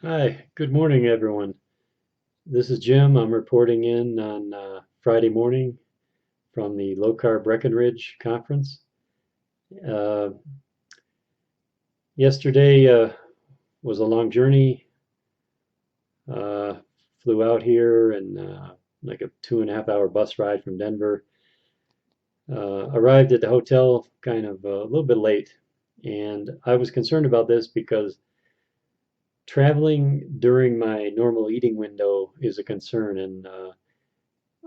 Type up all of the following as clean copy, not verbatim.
Hi, good morning, everyone. This is Jim. I'm reporting in on Friday morning from the Low Carb Breckenridge conference. Uh, Yesterday was a long journey. Uh, Flew out here and like a 2.5 hour bus ride from Denver. Arrived at the hotel kind of a little bit late, and I was concerned about this because traveling during my normal eating window is a concern, and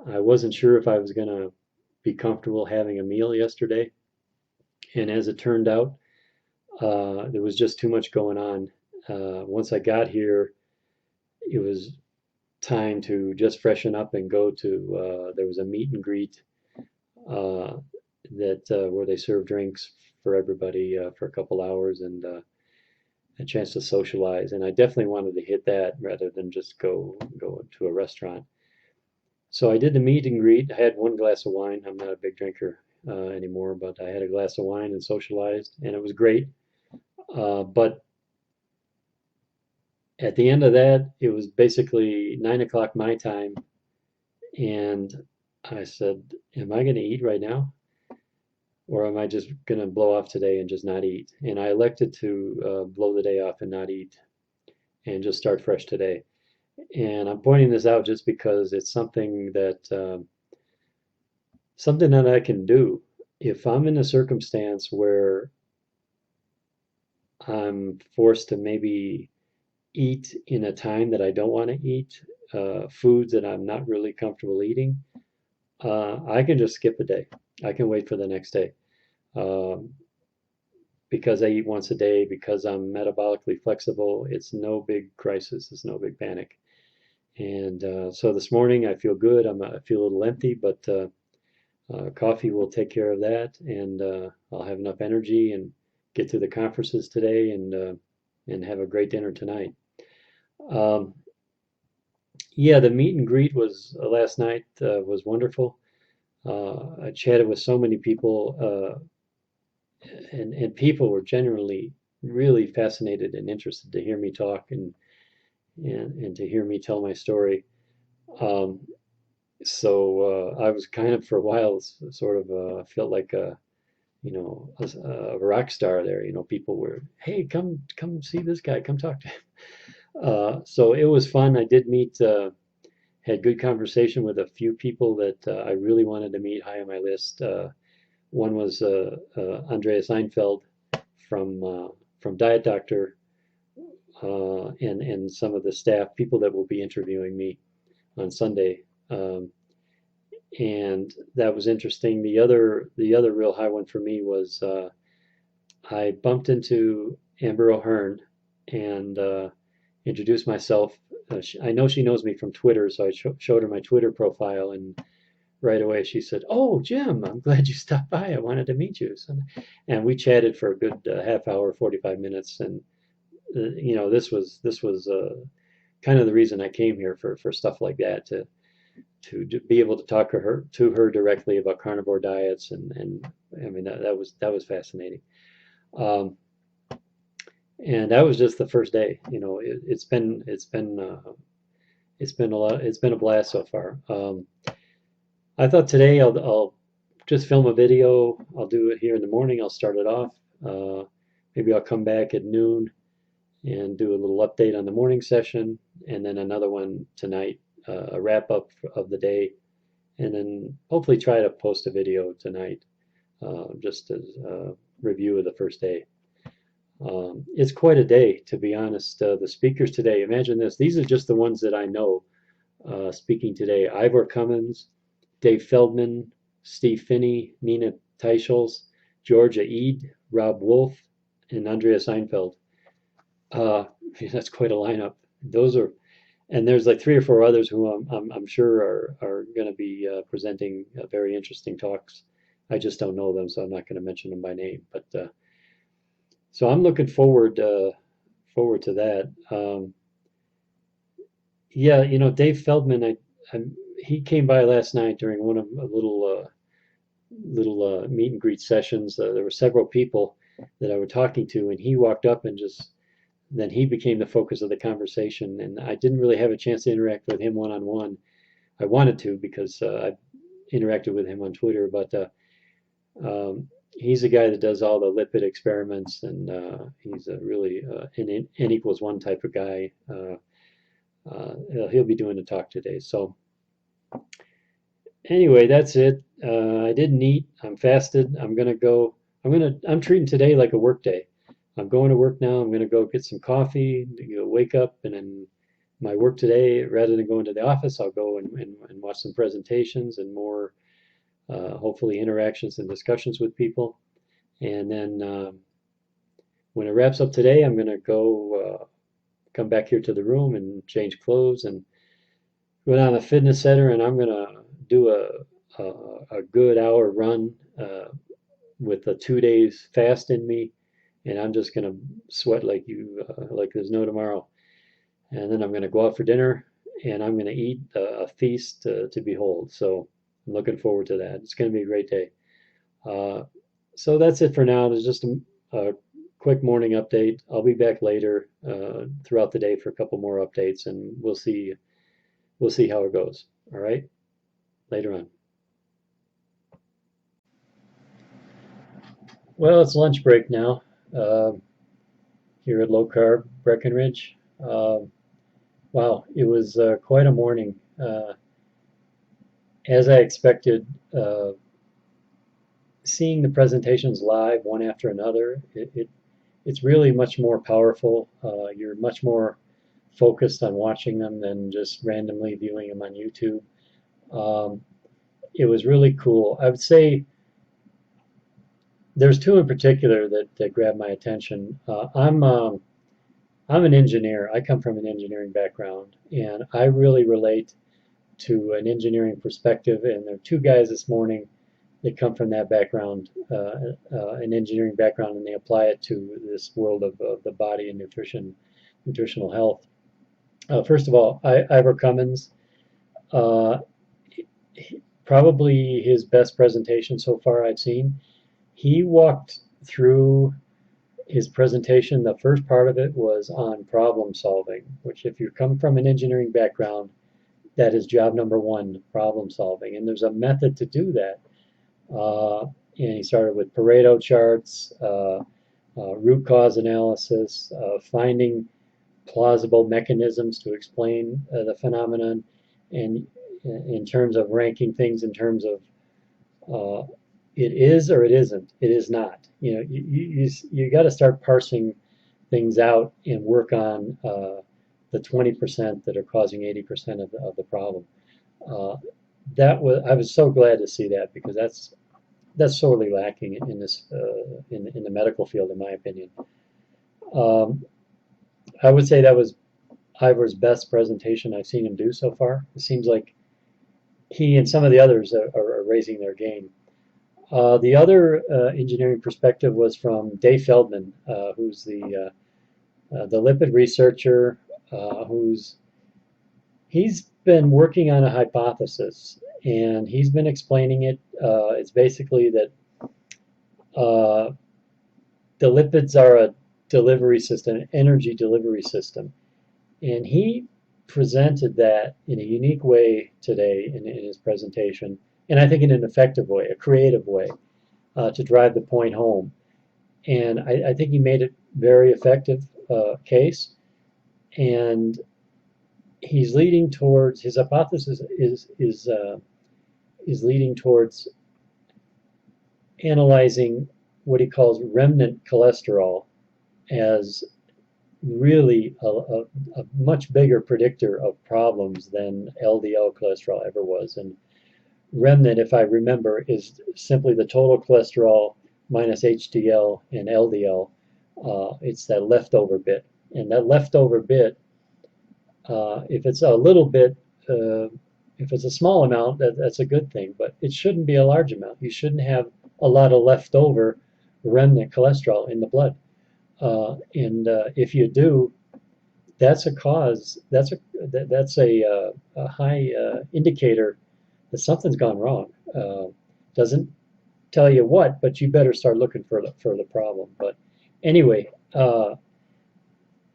I wasn't sure if I was going to be comfortable having a meal yesterday. And as it turned out, there was just too much going on. Once I got here, it was time to just freshen up and go to, there was a meet and greet uh, where they serve drinks for everybody for a couple hours and a chance to socialize. And I definitely wanted to hit that rather than just go to a restaurant. So I did the meet and greet. I had one glass of wine. I'm not a big drinker anymore, but I had a glass of wine and socialized, and it was great. But at the end of that, it was basically 9 o'clock my time, and I said, "Am I going to eat right now, or am I just going to blow off today and just not eat?" And I elected to blow the day off and not eat, and just start fresh today. And I'm pointing this out just because it's something that I can do if I'm in a circumstance where I'm forced to maybe eat in a time that I don't want to eat, foods that I'm not really comfortable eating. I can just skip a day. I can wait for the next day. Um, because I eat once a day, because I'm metabolically flexible, it's no big crisis, it's no big panic. And so this morning I feel good. I feel a little empty, but coffee will take care of that, and I'll have enough energy and get to the conferences today and have a great dinner tonight. Um, yeah, the meet and greet was last night was wonderful. I chatted with so many people, and people were generally really fascinated and interested to hear me talk and to hear me tell my story. Um, so I was kind of for a while sort of felt like a rock star there. People were, hey, come see this guy, come talk to him. So it was fun. I did meet, had good conversation with a few people that I really wanted to meet, high on my list. One was Andreas Einfeld from uh, from Diet Doctor, and some of the staff people that will be interviewing me on Sunday. And that was interesting. The other real high one for me was I bumped into Amber O'Hearn and introduced myself. I know she knows me from Twitter, so I showed her my Twitter profile, and right away she said, "Oh, Jim, I'm glad you stopped by. I wanted to meet you." And we chatted for a good half hour, 45 minutes, and this was kind of the reason I came here for stuff like that to be able to talk to her directly about carnivore diets, and I mean that was fascinating. Um, and that was just the first day. It's been a lot. It's been a blast so far. I thought today I'll just film a video. I'll do it here in the morning. I'll start it off. Uh, Maybe I'll come back at noon and do a little update on the morning session, and then another one tonight, a wrap up of the day, and then hopefully try to post a video tonight, just as a review of the first day. It's quite a day, to be honest. The speakers today, imagine this. These are just the ones that I know speaking today. Ivor Cummins, Dave Feldman, Steve Finney, Nina Teichels, Georgia Eid, Rob Wolf, and Andreas Einfeld. Uh, that's quite a lineup. Those are, and there's like three or four others who I'm sure are going to be presenting very interesting talks. I just don't know them, so I'm not going to mention them by name. But so I'm looking forward to that. Yeah, Dave Feldman. I he came by last night during one of a little meet and greet sessions. There were several people that I was talking to, and he walked up and just then he became the focus of the conversation, and I didn't really have a chance to interact with him one-on-one. I wanted to because I interacted with him on Twitter, but he's the guy that does all the lipid experiments, and he's a really an N equals one type of guy. He'll be doing the talk today. So anyway, that's it. I didn't eat. I'm fasted. I'm treating today like a work day. I'm going to work now. I'm gonna go get some coffee, wake up, and then my work today, rather than going to the office, I'll go and watch some presentations and more, hopefully, interactions and discussions with people. And then when it wraps up today, I'm gonna go come back here to the room and change clothes and go down to the fitness center, and I'm gonna do a good hour run with a 2 days fast in me, and I'm just gonna sweat like there's no tomorrow. And then I'm gonna go out for dinner, and I'm gonna eat a feast to behold. So I'm looking forward to that. It's gonna be a great day. So that's it for now. There's just a quick morning update. I'll be back later throughout the day for a couple more updates, and we'll see how it goes. All right, later on. Well, it's lunch break now here at Low Carb Breckenridge. Wow, it was quite a morning. As I expected, seeing the presentations live one after another, it's really much more powerful. You're much more focused on watching them than just randomly viewing them on YouTube. It was really cool. I would say there's two in particular that grabbed my attention. I'm an engineer. I come from an engineering background, and I really relate to an engineering perspective. And there are two guys this morning that come from that background, an engineering background, and they apply it to this world of the body and nutritional health. First of all, Ivor Cummins, probably his best presentation so far I've seen. He walked through his presentation. The first part of it was on problem solving, which if you come from an engineering background, that is job number one, problem solving. And there's a method to do that. And he started with Pareto charts, root cause analysis, finding plausible mechanisms to explain the phenomenon, and in terms of ranking things in terms of it is or it isn't, it is not. You got to start parsing things out and work on the 20% that are causing 80% of the problem. I was so glad to see that, because that's sorely lacking in this in the medical field, in my opinion. I would say that was Ivor's best presentation I've seen him do so far. It seems like he and some of the others are raising their game. The other engineering perspective was from Dave Feldman, who's the lipid researcher, he's been working on a hypothesis, and he's been explaining it. It's basically that the lipids are a delivery system, an energy delivery system, and he presented that in a unique way today in his presentation, and I think in an effective way, a creative way, to drive the point home. And I think he made it very effective case, and he's leading towards, his hypothesis is leading towards analyzing what he calls remnant cholesterol as really a much bigger predictor of problems than LDL cholesterol ever was. And remnant, if I remember, is simply the total cholesterol minus HDL and LDL. It's that leftover bit. And that leftover bit, if it's a little bit, if it's a small amount, that's a good thing, but it shouldn't be a large amount. You shouldn't have a lot of leftover remnant cholesterol in the blood. And if you do, that's a cause, that's a high indicator that something's gone wrong. Doesn't tell you what, but you better start looking for the problem. But anyway,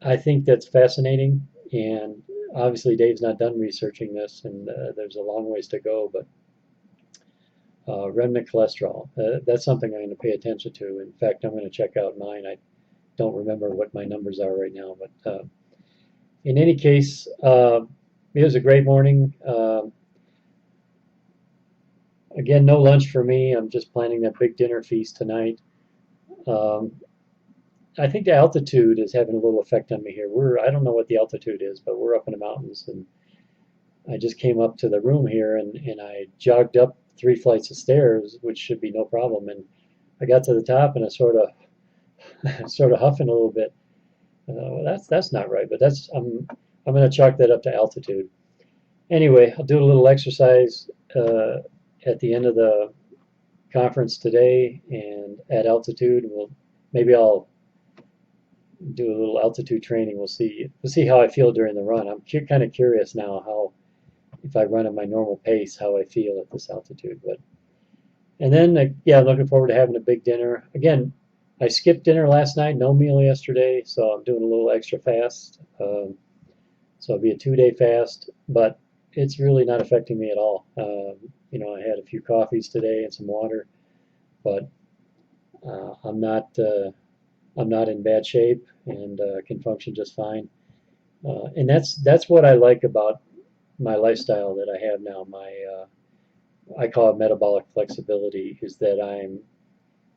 I think that's fascinating, and obviously Dave's not done researching this, and there's a long ways to go, but remnant cholesterol, that's something I'm going to pay attention to. In fact, I'm going to check out mine. I don't remember what my numbers are right now, but in any case, it was a great morning. Again, no lunch for me. I'm just planning that big dinner feast tonight. Um, I think the altitude is having a little effect on me here. I don't know what the altitude is, but we're up in the mountains, and I just came up to the room here, and I jogged up 3 flights of stairs, which should be no problem. And I got to the top, and I sort of huffing a little bit. That's not right, but I'm going to chalk that up to altitude. Anyway, I'll do a little exercise at the end of the conference today, and at altitude, maybe I'll do a little altitude training. We'll see how I feel during the run. I'm kind of curious now how, if I run at my normal pace, how I feel at this altitude. But and then yeah, looking forward to having a big dinner again. I skipped dinner last night, no meal yesterday, so I'm doing a little extra fast. So it'll be a 2-day fast, but it's really not affecting me at all. I had a few coffees today and some water, but I'm not in bad shape, and can function just fine. And that's what I like about my lifestyle that I have now. I call it metabolic flexibility, is that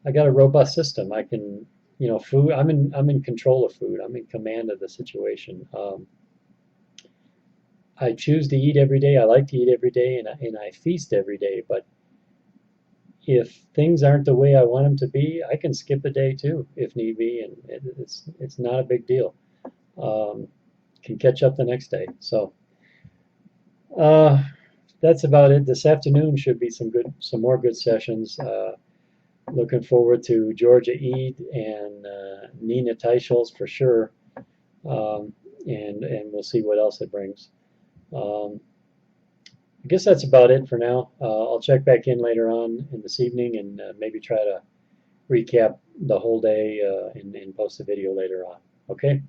I got a robust system. I can, food. I'm in control of food. I'm in command of the situation. I choose to eat every day. I like to eat every day, and I feast every day. But if things aren't the way I want them to be, I can skip a day too, if need be, and it's not a big deal. Um, can catch up the next day. So uh, that's about it. This afternoon should be some more good sessions. Looking forward to Georgia Eid and Nina Teichol's for sure, and we'll see what else it brings. Um, I guess that's about it for now. I'll check back in later on in this evening, and maybe try to recap the whole day, and post a video later on. Okay?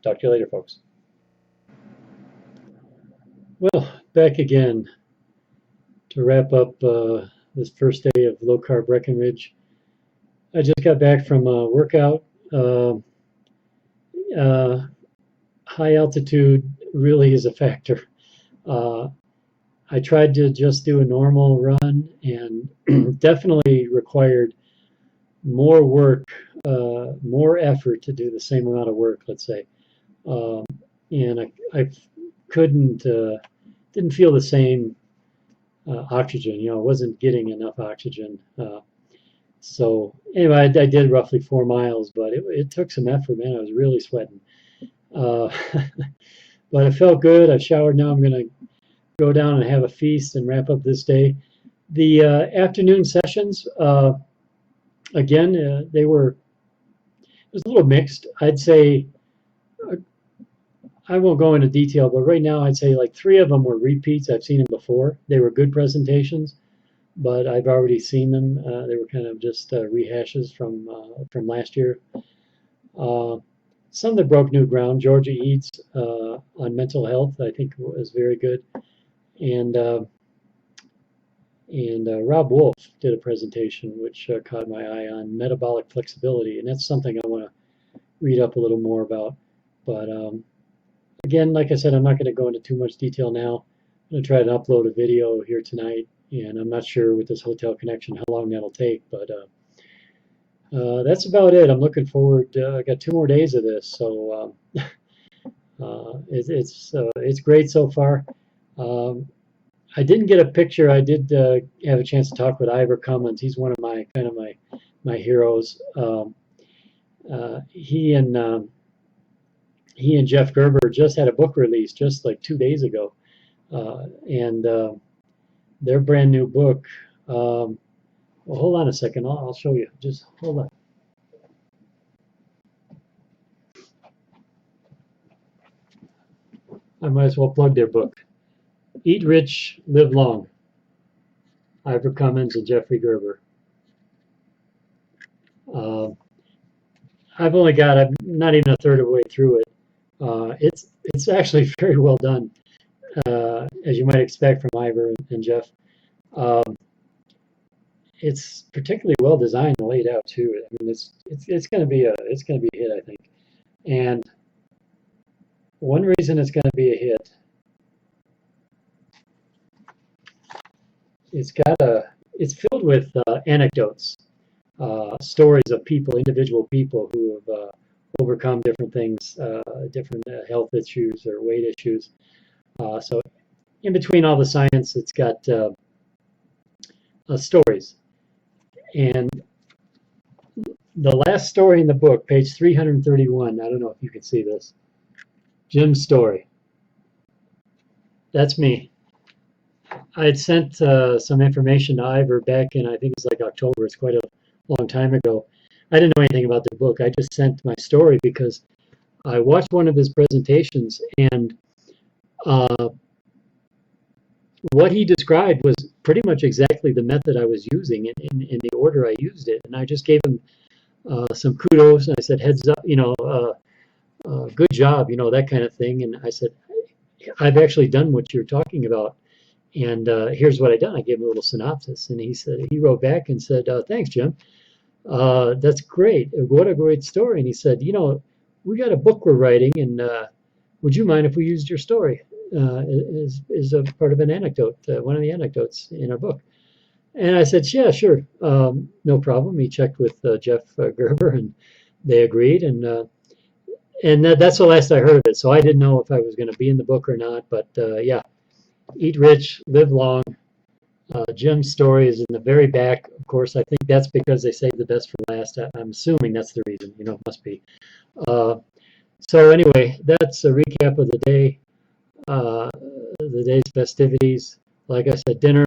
Talk to you later, folks. Well, back again to wrap up this first day of Low Carb Breckenridge. I just got back from a workout. Uh, uh, High altitude really is a factor. Uh, I tried to just do a normal run, and definitely required more work, more effort to do the same amount of work, let's say. Um, and I didn't feel the same oxygen. I wasn't getting enough oxygen. So anyway, I did roughly 4 miles, but it took some effort, man. I was really sweating. Uh, but it felt good. I showered. Now I'm going to go down and have a feast and wrap up this day. The afternoon sessions, again, it was a little mixed. I'd say, I won't go into detail, but right now I'd say like 3 of them were repeats. I've seen them before. They were good presentations, but I've already seen them. They were kind of just rehashes from last year. Some that broke new ground. Georgia Eats on mental health, I think, was very good, and Rob Wolf did a presentation which caught my eye on metabolic flexibility, and that's something I want to read up a little more about. But again, like I said, I'm not going to go into too much detail now. I'm going to try to upload a video here tonight, and I'm not sure with this hotel connection how long that'll take, but that's about it. I'm looking forward. I got 2 more days of this, so it's great so far. I didn't get a picture. I did have a chance to talk with Ivor Cummins. He's one of my heroes. He and Jeff Gerber just had a book release just like 2 days ago, and their brand new book. Well, hold on a second. I'll show you. Just hold on. I might as well plug their book. Eat Rich, Live Long. Ivor Cummins and Jeffrey Gerber. I'm not even a third of the way through it, It's actually very well done, as you might expect from Ivor and Jeff. Um, it's particularly well designed and laid out too. I mean, it's going to be a hit, I think. And one reason it's going to be a hit, it's filled with anecdotes, stories of people, individual people who have overcome different things, different health issues or weight issues. So in between all the science, it's got stories. And the last story in the book, page 331, I don't know if you can see this, Jim's story. That's me. I had sent some information to Ivor back in, I think it was like October. It's quite a long time ago. I didn't know anything about the book. I just sent my story because I watched one of his presentations, and uh, what he described was pretty much exactly the method I was using in the order I used it. And I just gave him some kudos, and I said, heads up, good job, that kind of thing. And I said, I've actually done what you're talking about. And here's what I done. I gave him a little synopsis, and he wrote back and said, "Thanks, Jim. That's great. What a great story." And he said, "We got a book we're writing, and would you mind if we used your story as a part of an anecdote, one of the anecdotes in our book?" And I said, "Yeah, sure, no problem." He checked with Jeff Gerber, and they agreed, and that's the last I heard of it. So I didn't know if I was going to be in the book or not, but yeah. Eat rich, live long. Jim's story is in the very back. Of course, I think that's because they saved the best for last. I'm assuming that's the reason. It must be. Uh, so anyway, that's a recap of the day's festivities. Like I said, dinner.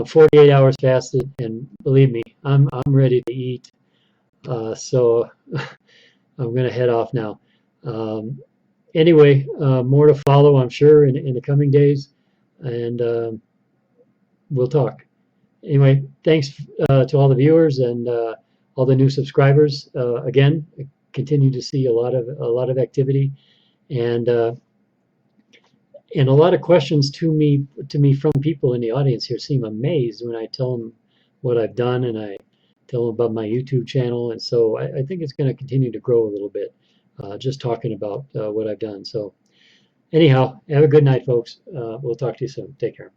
48 hours fasted, and believe me, I'm ready to eat. So I'm gonna head off now. Um, anyway, more to follow, I'm sure, in the coming days, and we'll talk. Anyway, thanks to all the viewers and all the new subscribers. Again, continue to see a lot of activity and a lot of questions to me from people in the audience here seem amazed when I tell them what I've done and I tell them about my YouTube channel. And so I think it's going to continue to grow a little bit, just talking about what I've done. So anyhow, have a good night, folks. We'll talk to you soon. Take care.